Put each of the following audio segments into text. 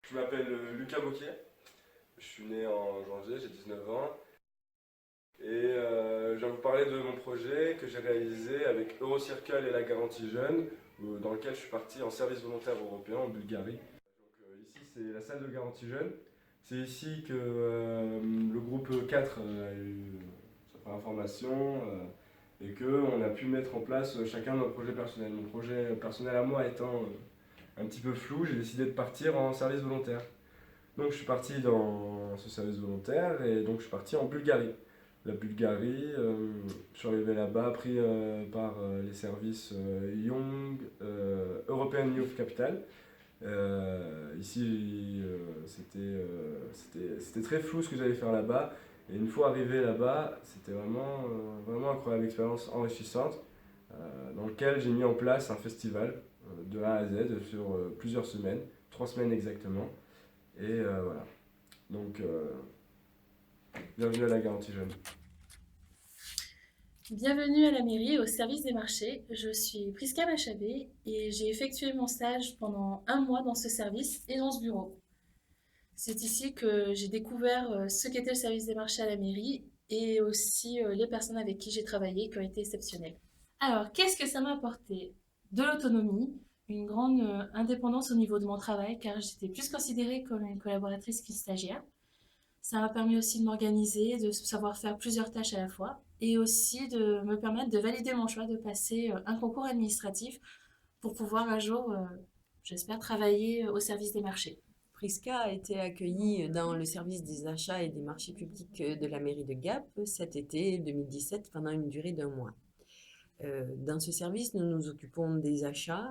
Je m'appelle Lucas Boquet, je suis né en janvier, j'ai 19 ans et je viens vous parler de mon projet que j'ai réalisé avec Eurocircle et la Garantie Jeune, dans lequel je suis parti en service volontaire européen en Bulgarie. Ici c'est la salle de Garantie Jeune, c'est ici que le groupe 4 a eu sa première formation et qu'on a pu mettre en place chacun nos projets personnels. Mon projet personnel à moi étant un petit peu flou, j'ai décidé de partir en service volontaire. Donc je suis parti dans ce service volontaire et donc je suis parti en Bulgarie. La Bulgarie, je suis arrivé là-bas pris par les services Young European Youth Capital. Ici, c'était très flou ce que j'allais faire là-bas. Et une fois arrivé là-bas, c'était vraiment incroyable expérience enrichissante dans lequel j'ai mis en place un festival de A à Z sur plusieurs semaines, 3 semaines exactement. Et voilà. Donc, bienvenue à la Garantie Jeune. Bienvenue à la mairie, au service des marchés. Je suis Priska Machabé et j'ai effectué mon stage pendant 1 mois dans ce service et dans ce bureau. C'est ici que j'ai découvert ce qu'était le service des marchés à la mairie et aussi les personnes avec qui j'ai travaillé qui ont été exceptionnelles. Alors, qu'est-ce que ça m'a apporté? De l'autonomie, une grande indépendance au niveau de mon travail car j'étais plus considérée comme une collaboratrice qu'une stagiaire. Ça m'a permis aussi de m'organiser, de savoir faire plusieurs tâches à la fois et aussi de me permettre de valider mon choix de passer un concours administratif pour pouvoir un jour, j'espère, travailler au service des marchés. Priska a été accueillie dans le service des achats et des marchés publics de la mairie de Gap cet été 2017 pendant une durée d'1 mois. Dans ce service, nous nous occupons des achats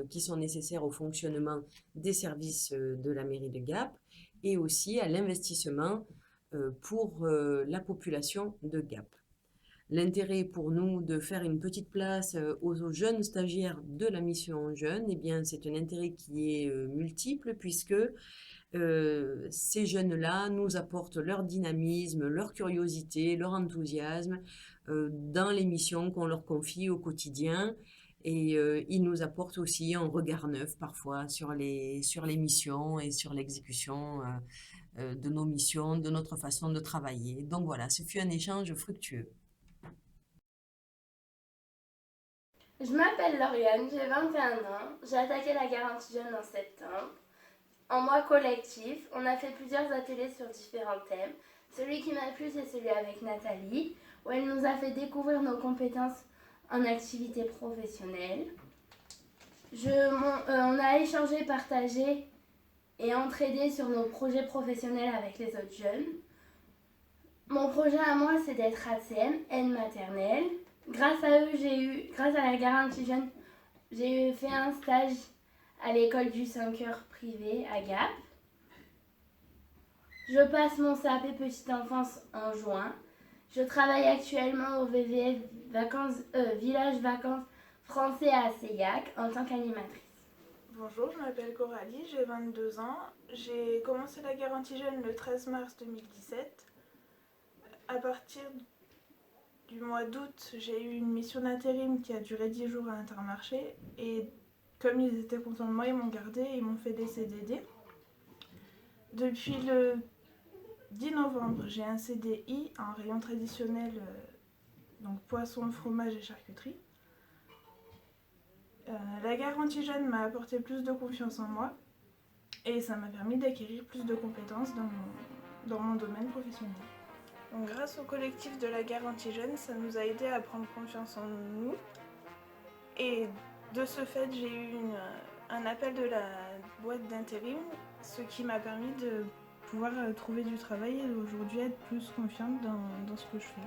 qui sont nécessaires au fonctionnement des services de la mairie de Gap et aussi à l'investissement pour la population de Gap. L'intérêt pour nous de faire une petite place aux jeunes stagiaires de la mission jeune, eh bien, c'est un intérêt qui est multiple puisque ces jeunes-là nous apportent leur dynamisme, leur curiosité, leur enthousiasme dans les missions qu'on leur confie au quotidien. Et ils nous apportent aussi un regard neuf parfois sur les missions et sur l'exécution de nos missions, de notre façon de travailler. Donc voilà, ce fut un échange fructueux. Je m'appelle Lauriane, j'ai 21 ans. J'ai attaqué la Garantie Jeune en septembre. En mois collectif, on a fait plusieurs ateliers sur différents thèmes. Celui qui m'a plu, c'est celui avec Nathalie, où elle nous a fait découvrir nos compétences en activité professionnelle. On a échangé, partagé et entraidé sur nos projets professionnels avec les autres jeunes. Mon projet à moi, c'est d'être ATSEM, aide maternelle. Grâce à la Garantie Jeune, j'ai fait un stage à l'école du 5 heures privée à Gap. Je passe mon CAP Petite Enfance en juin. Je travaille actuellement au VVF Village Vacances Français à Seillac en tant qu'animatrice. Bonjour, je m'appelle Coralie, j'ai 22 ans. J'ai commencé la Garantie Jeune le 13 mars 2017. À partir du mois d'août, j'ai eu une mission d'intérim qui a duré 10 jours à Intermarché. Et comme ils étaient contents de moi, ils m'ont gardé et ils m'ont fait des CDD. Depuis le 10 novembre, j'ai un CDI en rayon traditionnel, donc poisson, fromage et charcuterie. La Garantie Jeune m'a apporté plus de confiance en moi et ça m'a permis d'acquérir plus de compétences dans mon domaine professionnel. Donc, grâce au collectif de la Garantie Jeune, ça nous a aidé à prendre confiance en nous et de ce fait, j'ai eu un appel de la boîte d'intérim, ce qui m'a permis de pouvoir trouver du travail et aujourd'hui être plus confiante dans ce que je fais.